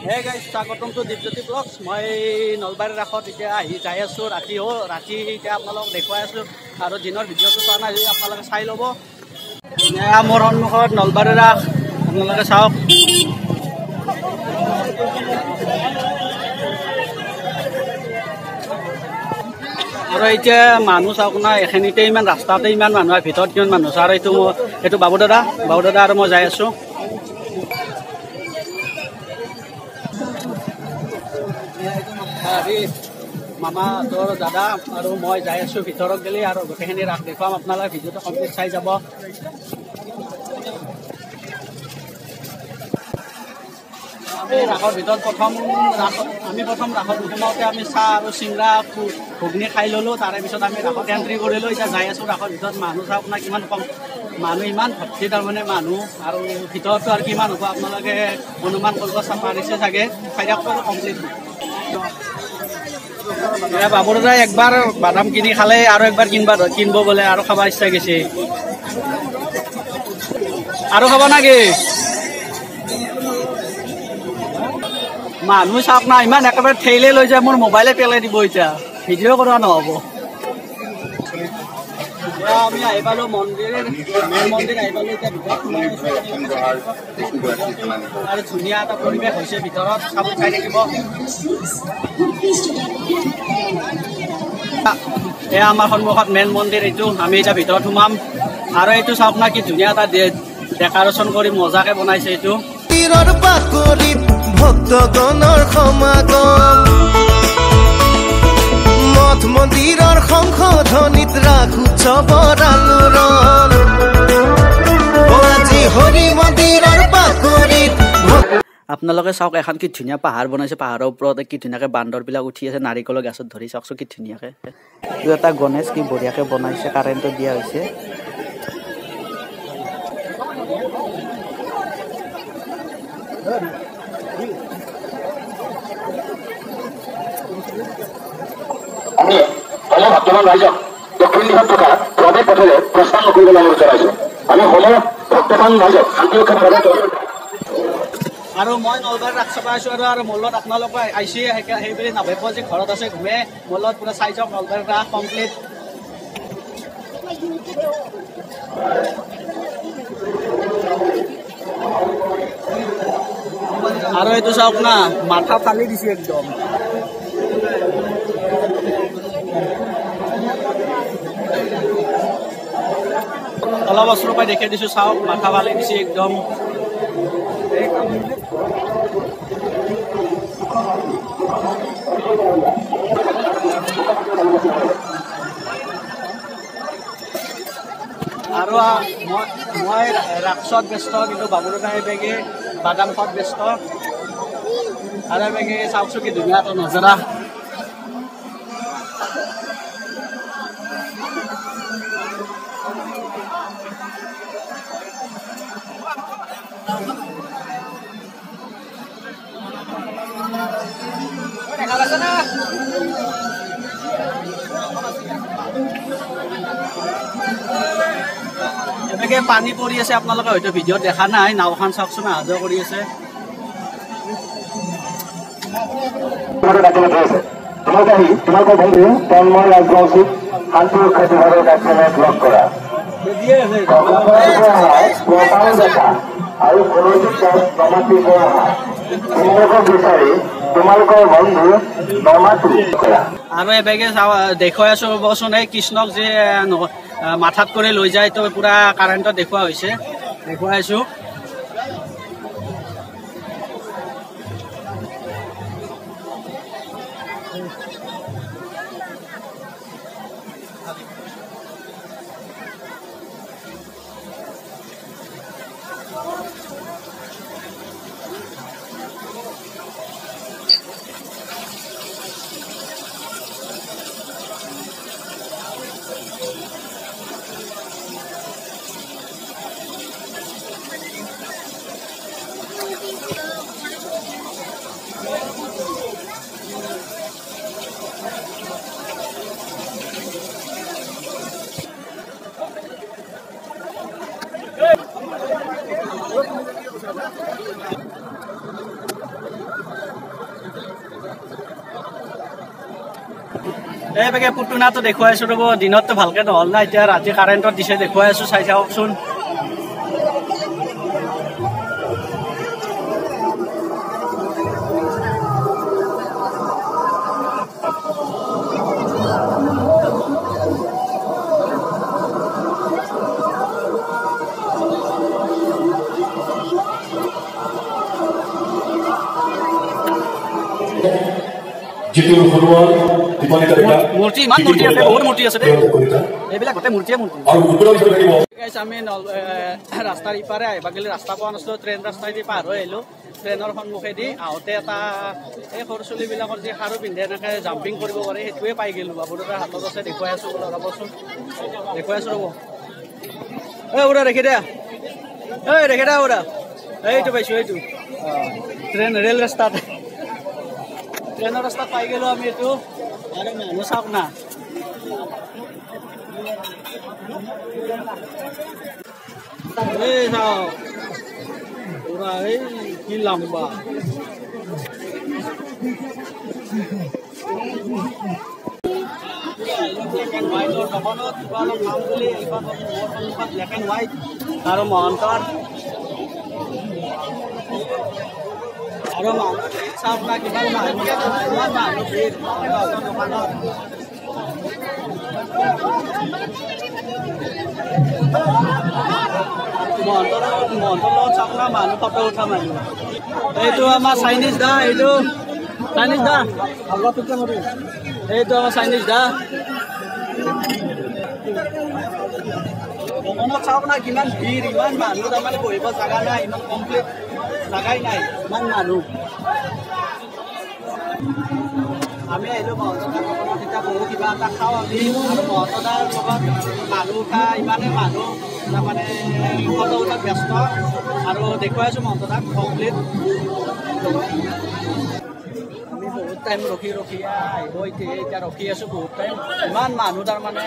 Hey guys, স্বাগতম two Dipjyoti blogs. মই নলবাৰীৰ ৰাসত এতিয়া যাই আছোঁ। ৰাতি এতিয়া আপোনালোকক দেখুৱাই আছোঁ আৰু দিনৰ ভিডিঅ'টো চোৱা নাই যদি আপোনালোকে চাই ল'ব। মোৰ সন্মুখত নলবাৰীৰ ৰাস আপোনালোকে চাওক। আৰু এতিয়া মানুহ চাওক না, এখিনিতে ইমান ৰাস্তাতে ইমান মানুহ, ভিতৰত কিমান মানুহ আছে। আৰু এইটো বাবু দাদা আৰু মই যাই আছোঁ। মামা তোৰ দাদা আৰু মই যাই আছোঁ ভিতৰত গেলি আৰু গোটেইখিনি ৰাস দেখুৱাম। আপোনালোকে ভিডিঅ'টো কমপ্লিট চাই যাব। আমি ৰাসৰ ভিতৰত প্ৰথম ৰাসত সোমাওঁতে আমি চাহ আৰু চিংৰা ঘুগনি খাই ল'লোঁ। তাৰে পিছত আমি ৰাসত এণ্ট্ৰি কৰিলোঁ। এতিয়া যাই আছোঁ ৰাসৰ ভিতৰত। মানুহ চাওক না কিমান কম মানুহ, ইমান ভৰ্তি তাৰমানে মানুহ। আৰু ভিতৰতো আৰু কিমান হ'ব আপোনালোকে অনুমান কৰিব পাৰিছে চাগে। চাইডকটো কমপ্লিট বাবু দাদাই একবাৰ বাদাম কিনি খালে আৰু একবাৰ কিনব বোলে, আৰু খাব ইচ্ছা গৈছে। আৰু খাব নাকি? মানুহ চাওক না, ইমান একেবাৰে ঠেইলে লৈ যায়। মোৰ মোবাইলে পেলাই দিব এতিয়া, ভিডিঅ' কৰা নহ'ব। আমি আহি পালোঁ মেইন মন্দিৰ আহি পালোঁ। এতিয়া আৰু ধুনীয়া এটা পৰিৱেশ হৈছে ভিতৰত, চাব চাই থাকিব। এয়া আমাৰ সন্মুখত মেইন মন্দিৰ এইটো। আমি এতিয়া ভিতৰত সোমাম। আৰু এইটো চাওক না, কি ধুনীয়া এটা ডেক'ৰেশ্যন কৰি মজাকে বনাইছে এইটো। ভক্তগণৰ সমাগম, মঠ মন্দিৰৰ সংশোধনীত ৰাস উৎসৱৰ আলোড়ন, আজি হৰি মন্দিৰৰ বাকৰিত। আপোনালোকে চাওক এখন কি ধুনীয়া পাহাৰ বনাইছে। পাহাৰৰ ওপৰত কি ধুনীয়াকে বান্দৰবিলাক উঠি আছে, নাৰিকলৰ গছত ধৰি। চাওকচোন কি ধুনীয়াকে। এইটো এটা গণেশ কি বঢ়িয়াকে বনাইছে, কাৰেণ্টটো দিয়া হৈছে। আমি সমূহ ভক্তমান ৰাইজক দক্ষিণ দিশত থকা প্ৰৱেশ পথেৰে প্ৰস্থান নকৰিবলৈ অনুৰোধ জনাইছোঁ। আমি সমূহ ভক্তমান ৰাইজক শান্তিৰক্ষাভাৱে আৰু মই নলবাৰীত ৰাস চাব আছোঁ। আৰু মোৰ লগত আপোনালোকে আহিছে সেইবুলি নাভাবিব যে ঘৰত আছে ঘূমে। মোৰ লগত পুৰা চাই যাওক নলবাৰীত ৰাস কমপ্লিট। আৰু এইটো চাওক না, মাথা ফালি দিছে একদম। অলপ ওচৰৰ পৰা দেখাই দিছোঁ, চাওক মাথা ফালি দিছে একদম। আৰু মই ৰাসত ব্যস্ত, কিন্তু বাবু দাদাই বেগে বাদাম খোৱাত ব্যস্ত। আৰু বেগে চাওকচোন কি ধুনীয়া এটা নজাৰা। এনেকে পানী পৰি আছে, আপোনালোকে হয়তো ভিডিঅ'ত দেখা নাই। নাওখন চাওকচোন অহা যোৱা কৰি আছে। তোমালোকৰ বন্ধু তন্ময় ৰাজবংশীক শান্তিৰক্ষা বিভাগৰ কাৰ্যালয়ত লগ কৰা আৰু বিচাৰি তোমালোকৰ বন্ধু আৰু এবেগে দেখুৱাই আছো ৰ'বচোন। এই কৃষ্ণক যে মাথাত কৰি লৈ যায়, তো পুৰা কাৰেণ্টত দেখুওৱা হৈছে, দেখুৱাই আছো। এইভাগে পুতুনাটো দেখুৱাই আছো ৰ'ব দিনততো ভালকে নহ'ল না এতিয়া ৰাতি কাৰেণ্টত দিছে দেখুৱাই আছো চাই চাওকচোন জিতুল হনুমান দীপালি তালিকা মূৰ্তি ইমান মূৰ্তি আছে বহুত মূৰ্তি আছে দেই এইবিলাক গোটেই মূৰ্তিয়ে মূৰ্তি আৰু উত্তৰ হিচাপে থাকিব আমি ৰাস্তাৰ ইপাৰে আহিবা গ'লে ৰাস্তা পোৱা নাছিলোঁ ট্ৰেইন ৰাস্তাইদি পাৰ হৈ আহিলোঁ ট্ৰেইনৰ সন্মুখেদি আহোঁতে এটা এই সৰু চলিবিলাকৰ যি সাৰু পিন্ধে এনেকৈ জাম্পিং কৰিব পাৰে সেইটোৱে পাই গ'লোঁ বাবুদাৰ হাতত আছে দেখুৱাই আছোঁ ৰ'বচোন দেখুৱাই আছোঁ ৰ'ব উৰা দেখি দে দেখি দে উৰা এইটো পাইছোঁ এইটো ট্ৰেইন ৰেল ৰাস্তাত ট্ৰেইনৰ ৰাস্তাত পাই গ'লোঁ আমি এইটো আৰু মানুহ চাওক না এই চাওক পুৰা এই কি লম্বা ব্লেক এণ্ড হোৱাইট আৰু মহন্তৰ আৰু মানুহ চাওক না কিমান মানুহ দোকানত মহন্তৰ লগত চাওক না মানুহ ফটো উঠা মানুহ এইটো আমাৰ চাইনিজ দা এইটো চাইনিজ দা এইটো আমাৰ চাইনিজ দা দোকানত চাওক না কিমান ভিৰ ইমান মানুহ তাৰমানে বহিব জাগা নাই ইমান কমপ্লিট জাগাই নাই ইমান মানুহ আমি আহিলোঁ মহন্তদাৰ দোকানত এতিয়া বহু কিবা এটা খাওঁ আমি আৰু মহন্তদাৰ লগত মানুহ উঠা ইমানেই মানুহ তাৰমানে ফটো উঠাত ব্যস্ত আৰু দেখুৱাই আছোঁ মহন্তদাক কমপ্লিট আমি বহুত টাইম ৰখি আহিব এতিয়া ৰখি আছোঁ বহুত টাইম ইমান মানুহ তাৰমানে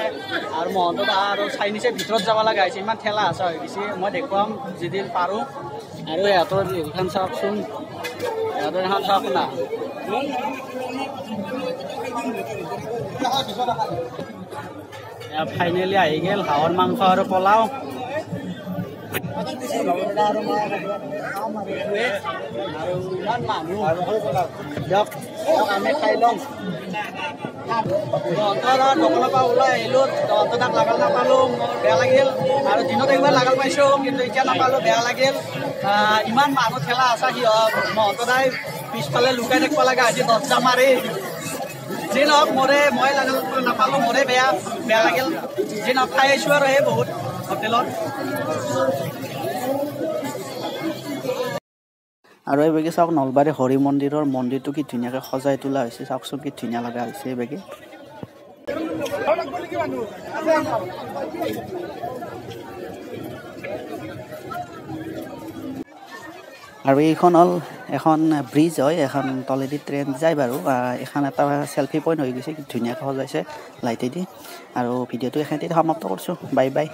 আৰু মহন্তদা আৰু চাইনিজে ভিতৰত যাব লগা হৈছে ইমান ঠেলা হেঁচা হৈ গৈছে মই দেখুৱাম যিদিন পাৰোঁ আৰু ইহঁতৰ এইখন চাওকচোন ইহঁতৰ এখন চাওক না ফাইনেলি আহি গ'ল হাঁহৰ মাংস আৰু পোলাও আৰু ইমান মানুহ দিয়ক আমি খাই লওঁ দোকানৰ পৰা ওলাই আহিলোঁ তাক লাগাল নাপালোঁ মোৰ বেয়া লাগিল আৰু দিনত একবাৰ লাগাল পাইছোঁ কিন্তু এতিয়া নাপালোঁ বেয়া লাগিল ইমান মানুহ ঠেলা আছে মহন্তদাই পিছফালে লুকাই থাকিব লগা হৈছে দৰ্জা মাৰি যি নহওক মই লাগাল নাপালোঁ মোৰে বেয়া লাগিল যি নহওক খাই আহিছোঁ আৰু সেই বহুত হোটেলত আৰু এইবেগে চাওক নলবাৰী হৰি মন্দিৰটো কি ধুনীয়াকৈ সজাই তোলা হৈছে চাওকচোন কি ধুনীয়া লগা হৈছে এইবেগে আৰু এইখন হ'ল এখন ব্ৰিজ হয় এখন তলেদি ট্ৰেইন যায় বাৰু এখন এটা চেল্ফি পইণ্ট হৈ গৈছে কি ধুনীয়াকৈ সজাইছে লাইটেদি আৰু ভিডিঅ'টো এইখিনিতে সমাপ্ত কৰিছোঁ বাই বাই